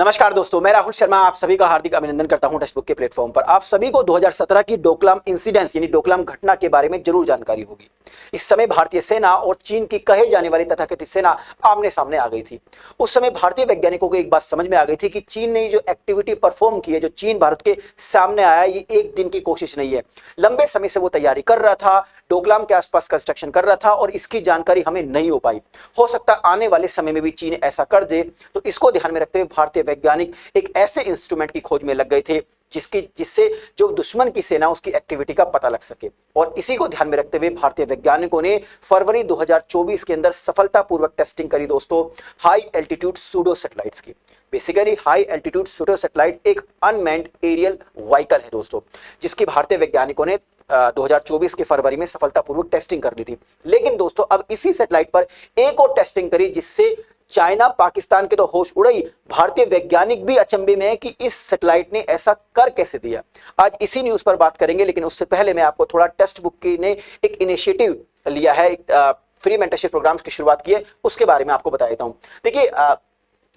नमस्कार दोस्तों, मैं राहुल शर्मा आप सभी का हार्दिक अभिनंदन करता हूं टेक्स्ट बुक के प्लेटफॉर्म पर। आप सभी को 2017 की डोकलाम इंसिडेंस यानी डोकलाम घटना के बारे में जरूर जानकारी होगी। इस समय भारतीय सेना और चीन की कहे जाने वाली तथाकथित सेना आमने सामने आ गई थी। उस समय भारतीय वैज्ञानिकों को एक बात समझ में आ गई थी कि चीन ने जो एक्टिविटी परफॉर्म की है, जो चीन भारत के सामने आया, ये एक दिन की कोशिश नहीं है। लंबे समय से वो तैयारी कर रहा था, डोकलाम के आसपास कंस्ट्रक्शन कर रहा था और इसकी जानकारी हमें नहीं हो पाई। हो सकता है आने वाले समय में भी चीन ऐसा कर दे। तो इसको ध्यान में रखते हुए भारतीय वैज्ञानिक एक ऐसे इंस्ट्रूमेंट की खोज में लग गए थे जिससे जो दुश्मन की सेना उसकी एक्टिविटी का पता लग सके। और इसी को ध्यान में रखते हुए भारतीय वैज्ञानिकों ने फरवरी 2024 के अंदर सफलतापूर्वक टेस्टिंग करी दोस्तों हाई एल्टीट्यूड सूडो सैटेलाइट्स की। Basically high altitude pseudo satellite एक अनमैन्ड एरियल व्हीकल है दोस्तों, जिसकी भारतीय वैज्ञानिकों ने 2024 के फरवरी में सफलतापूर्वक टेस्टिंग कर ली थी। लेकिन दोस्तों अब इसी सैटेलाइट पर एक और टेस्टिंग करी जिससे चाइना पाकिस्तान के तो होश उड़े ही, भारतीय वैज्ञानिक भी अचंभे में है कि इस सैटेलाइट ने ऐसा कर कैसे दिया। आज इसी न्यूज पर बात करेंगे, लेकिन उससे पहले मैं आपको थोड़ा टेक्स्ट बुक की ने एक इनिशिएटिव लिया है, फ्री मेंटरशिप प्रोग्राम्स की शुरुआत की है, उसके बारे में आपको बता देता हूं। देखिए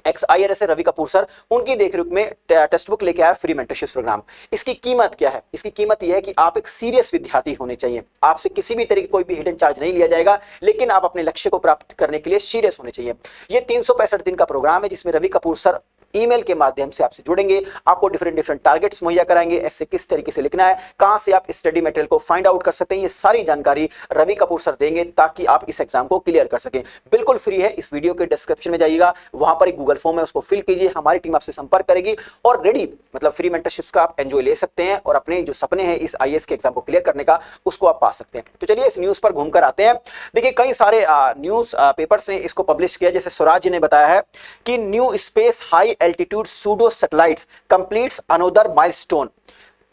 XIRS रवि कपूर सर, उनकी देखरेख में टेक्स्ट बुक लेके आया फ्री मेंटरशिप प्रोग्राम। इसकी कीमत क्या है? इसकी कीमत यह है कि आप एक सीरियस विद्यार्थी होने चाहिए। आपसे किसी भी तरीके कोई भी हिडन चार्ज नहीं लिया जाएगा, लेकिन आप अपने लक्ष्य को प्राप्त करने के लिए सीरियस होने चाहिए। ये 365 दिन का प्रोग्राम है जिसमें रवि कपूर सर ईमेल के माध्यम से आपसे जुड़ेंगे, आपको डिफरेंट टारगेट्स मुहैया कराएंगे, ऐसे किस तरीके से लिखना है, कहां से आप स्टडी मटेरियल को फाइंड आउट कर सकते हैं, ये सारी जानकारी रवि कपूर सर देंगे ताकि आप इस एग्जाम को क्लियर कर सकें। बिल्कुल फ्री है। इस वीडियो के डिस्क्रिप्शन में जाइएगा, वहां पर एक गूगल फॉर्म है, उसको फिल कीजिए, हमारी टीम आपसे संपर्क करेगी और रेडी मतलब फ्री मेंटरशिप का आप एंजॉय ले सकते हैं और अपने जो सपने हैं इस IAS के एग्जाम को क्लियर करने का, उसको आप पा सकते हैं। तो चलिए इस न्यूज पर घूमकर आते हैं। देखिए कई सारे न्यूज पेपर्स ने इसको पब्लिश किया, जैसे स्वराज ने बताया है कि new space high altitude pseudo satellites completes another milestone,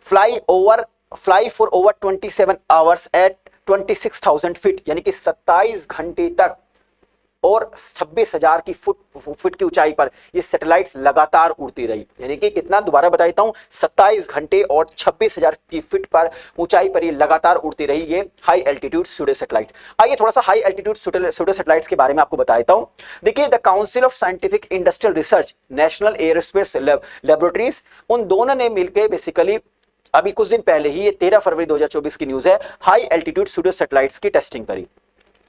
fly for over 27 hours at 26,000 feet, यानी कि 27 घंटे तक और 26,000 की फुट की ऊंचाई पर ये सैटेलाइट्स लगातार उड़ती रही। यानी कि कितना, दोबारा बता देता हूं, 27 घंटे और 26,000 की फीट पर ऊंचाई पर ये लगातार उड़ती रही ये हाई एल्टीट्यूड सूडो सैटेलाइट। आइए थोड़ा सा हाई एल्टीट्यूड सूडो सैटेलाइट्स के बारे में आपको बता देता हूं। देखिए the council of scientific industrial research, national aerospace laboratories, उन दोनों ने मिलकर बेसिकली अभी कुछ दिन पहले ही, ये 13 फरवरी 2024 की न्यूज है, हाई एल्टीट्यूड सूडो सैटेलाइट्स की टेस्टिंग करी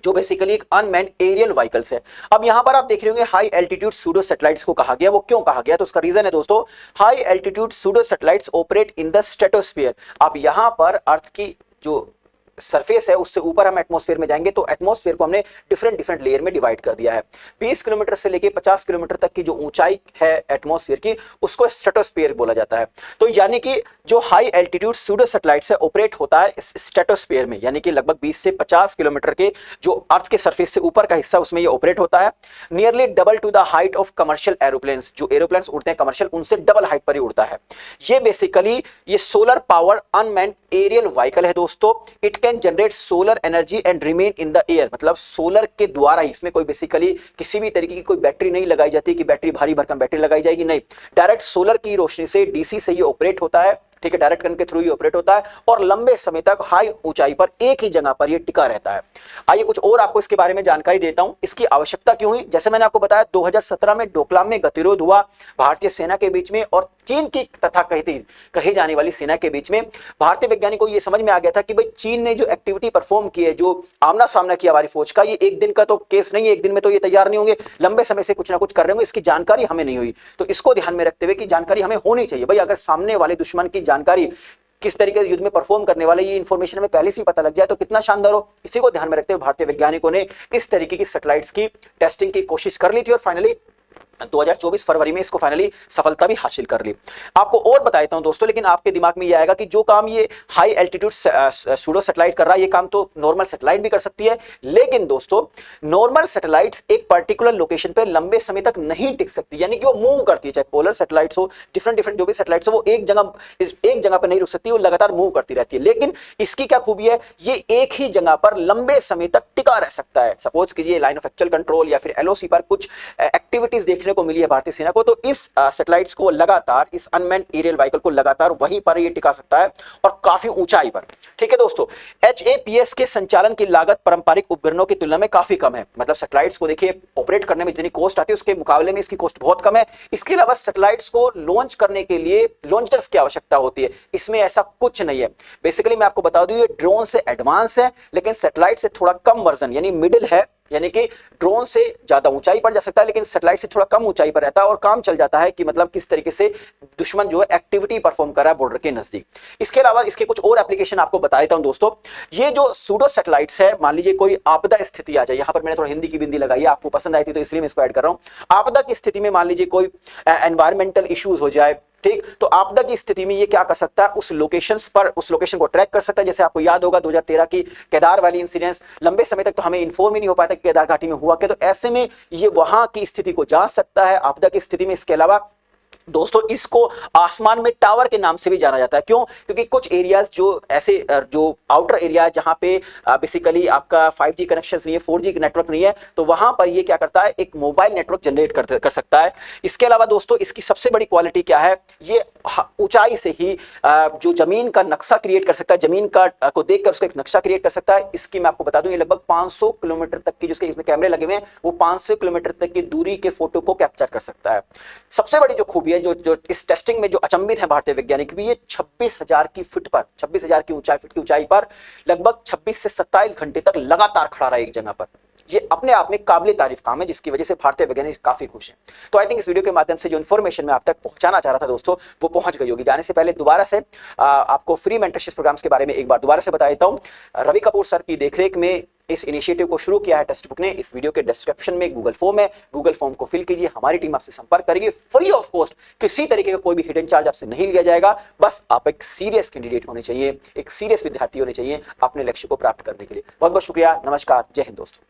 जो बेसिकली एक अनमैन्ड एरियल व्हीकल्स है। अब यहां पर आप देख रहे होंगे हाई एल्टीट्यूड सूडो सैटेलाइट्स को कहा गया। वो क्यों कहा गया? तो उसका रीजन है दोस्तों, high altitude pseudo satellites operate in the stratosphere. अब यहां पर अर्थ की जो सरफेस है उससे ऊपर हम एटमॉस्फेयर में जाएंगे, तो एटमॉस्फेयर को हमने डिफरेंट लेयर में डिवाइड कर दिया है। 20 किलोमीटर से लेके 50 किलोमीटर तक की जो ऊंचाई है एटमॉस्फेयर की, उसको स्ट्रेटोस्फीयर बोला जाता है। तो यानी कि जो हाई एल्टीट्यूड सूडो सैटेलाइट से ऑपरेट होता है इस स्ट्रेटोस्फीयर में, यानी कि लगभग 20 से 50 किलोमीटर के जो अर्थ के सरफेस से ऊपर का हिस्सा, उसमें ये ऑपरेट होता है। Nearly double two the height of commercial aeroplanes, जो एरोप्लेन्स उड़ते हैं कमर्शियल, उनसे डबल हाइट पर ही उड़ता है। ये बेसिकली ये solar power unmanned aerial vehicle है दोस्तों। It can generate solar energy and remain in the air, मतलब सोलर के द्वारा ही, इसमें कोई बेसिकली किसी भी तरीके की कोई बैटरी नहीं लगाई जाती कि बैटरी भारी भरकम बैटरी लगाई जाएगी, नहीं, डायरेक्ट सोलर की रोशनी से DC से ये ऑपरेट होता है। ठीक है, डायरेक्ट करंट के थ्रू ही ऑपरेट होता है और लंबे समय तक हाई ऊंचाई पर एक ही जगह पर ये टिका रहता है। आइए कुछ और आपको इसके बारे में जानकारी देता हूं, इसकी आवश्यकता क्यों हुई। जैसे मैंने आपको बताया 2017 में डोकलाम में गतिरोध हुआ भारतीय सेना के बीच में और चीन की तथा कही जाने वाली सेना के बीच में। भारतीय वैज्ञानिकों को यह समझ में आ गया था कि भाई चीन ने जो एक्टिविटी परफॉर्म की है, जो आमना सामना किया हमारी फौज का, ये एक दिन का तो केस नहीं है, एक दिन में तो ये तैयार नहीं होंगे, लंबे समय से कुछ ना कुछ कर रहे होंगे, इसकी जानकारी हमें नहीं हुई। तो इसको ध्यान में रखते हुए कि जानकारी हमें होनी चाहिए। भाई अगर सामने वाले दुश्मन की जानकारी किस तरीके से युद्ध में परफॉर्म करने वाले, ये इंफॉर्मेशन हमें पहले से ही पता लग जाए तो कितना शानदार हो। इसी को ध्यान में रखते हुए भारतीय वैज्ञानिकों ने इस तरीके की सैटेलाइट्स की टेस्टिंग की कोशिश कर ली थी और फाइनली 2024 फरवरी में इसको फाइनली सफलता भी हासिल कर ली। आपको और बता देता हूं दोस्तों, लेकिन आपके दिमाग में ये आएगा कि जो काम ये हाई एल्टीट्यूड सूडो सैटेलाइट कर रहा है, ये काम तो नॉर्मल सैटेलाइट भी कर सकती है। लेकिन दोस्तों नॉर्मल सैटेलाइट्स एक पर्टिकुलर लोकेशन पे लंबे समय तक नहीं टिक सकती, यानी कि वो मूव करती है, चाहे पोलर सैटेलाइट्स हो, डिफरेंट जो भी सैटेलाइट्स हो, वो एक जगह पर नहीं रुक सकती, वो लगातार मूव करती रहती है। लेकिन इसकी क्या खूबी है, ये एक ही जगह पर लंबे समय तक टिका रह सकता है। सपोज कीजिए लाइन ऑफ एक्चुअल कंट्रोल या फिर LOC पर कुछ एक्टिविटीज देखने देखने को मिली है भारतीय सेना को, तो इस सैटेलाइट्स को लगातार, इस अनमैन्ड एरियल व्हीकल को लगातार वहीं पर ये टिका सकता है और काफी ऊंचाई पर। ठीक है दोस्तों, HAPS के संचालन की लागत पारंपरिक उपकरणों की तुलना में काफी कम है। मतलब सैटेलाइट्स को देखिए ऑपरेट करने में जितनी कॉस्ट आती है उसके मुकाबले में इसकी कॉस्ट बहुत कम है। इसके अलावा सैटेलाइट्स को लॉन्च करने के लिए लॉन्चर्स की आवश्यकता होती है, इसमें ऐसा कुछ नहीं है। बेसिकली मैं आपको बता दूं, ये ड्रोन से एडवांस है, लेकिन सैटेलाइट से थोड़ा कम वर्जन यानी मिडिल है, यानी कि ड्रोन से ज्यादा ऊंचाई पर जा सकता है लेकिन सैटेलाइट से थोड़ा कम ऊंचाई पर रहता है और काम चल जाता है कि मतलब किस तरीके से दुश्मन जो है एक्टिविटी परफॉर्म कर रहा है बॉर्डर के नजदीक। इसके अलावा इसके कुछ और एप्लीकेशन आपको बता देता हूं दोस्तों। ये जो सूडो सैटेलाइट्स है, मान लीजिए कोई आपदा स्थिति आ जाए, यहां पर मैंने थोड़ा हिंदी की बिंदी लगाई है, आपको पसंद आई थी तो इसलिए मैं इसको ऐड कर रहा हूं। आपदा की स्थिति में मान लीजिए कोई एनवायरमेंटल इश्यूज हो जाए, ठीक, तो आपदा की स्थिति में ये क्या कर सकता है, उस लोकेशंस पर उस लोकेशन को ट्रैक कर सकता है। जैसे आपको याद होगा 2013 की केदार वाली इंसिडेंस, लंबे समय तक तो हमें इन्फॉर्म ही नहीं हो पाता कि केदार घाटी में हुआ क्या, तो ऐसे में ये वहां की स्थिति को जांच सकता है आपदा की स्थिति में। इसके अलावा दोस्तों इसको आसमान में टावर के नाम से भी जाना जाता है। क्यों? क्योंकि कुछ एरियाज जो ऐसे जो आउटर एरिया जहां पे बेसिकली आपका 5G कनेक्शन नहीं है, 4G नेटवर्क नहीं है, तो वहां पर ये क्या करता है, एक मोबाइल नेटवर्क जनरेट कर सकता है। इसके अलावा दोस्तों इसकी सबसे बड़ी क्वालिटी क्या है, ये ऊंचाई से ही जो जमीन का नक्शा क्रिएट कर सकता है, जमीन का को देखकर उसका एक नक्शा क्रिएट कर सकता है। इसकी मैं आपको बता दूं, ये लगभग 500 किलोमीटर तक की, जिसके इसमें कैमरे लगे हुए हैं, वो 500 किलोमीटर तक की दूरी के फोटो को कैप्चर कर सकता है। सबसे बड़ी जो खूबी है, जो इस टेस्टिंग में जो अचंभित है भारतीय वैज्ञानिक भी, ये 26,000 की फीट पर, 26,000 की ऊंचाई, फीट की ऊंचाई पर लगभग 26 से 27 घंटे तक लगातार खड़ा रहा एक जगह पर। ये अपने आप में काबिल तारीफ काम है, जिसकी वजह से भारतीय वैज्ञानिक काफी खुश हैं। तो आई थिंक इस वीडियो के माध्यम से जो इन्फॉर्मेशन मैं आप तक पहुंचाना चाह रहा था दोस्तों, वो पहुंच गई होगी। जाने से पहले दोबारा से आपको फ्री मेंटरशिप प्रोग्राम्स के बारे में एक बार दोबारा से बता देता हूं। रवि कपूर सर की देखरेख में इस इनिशिएटिव को शुरू किया है टेक्स्ट बुक ने। इस वीडियो के डिस्क्रिप्शन में गूगल फॉर्म है, गूगल फॉर्म को फिल कीजिए, हमारी टीम आपसे संपर्क करेगी फ्री ऑफ कॉस्ट। किसी तरीके का कोई भी हिडन चार्ज आपसे नहीं लिया जाएगा। बस आप एक सीरियस कैंडिडेट होने चाहिए, एक सीरियस विद्यार्थी होने चाहिए अपने लक्ष्य को प्राप्त करने के लिए। बहुत बहुत शुक्रिया, नमस्कार, जय हिंद दोस्तों।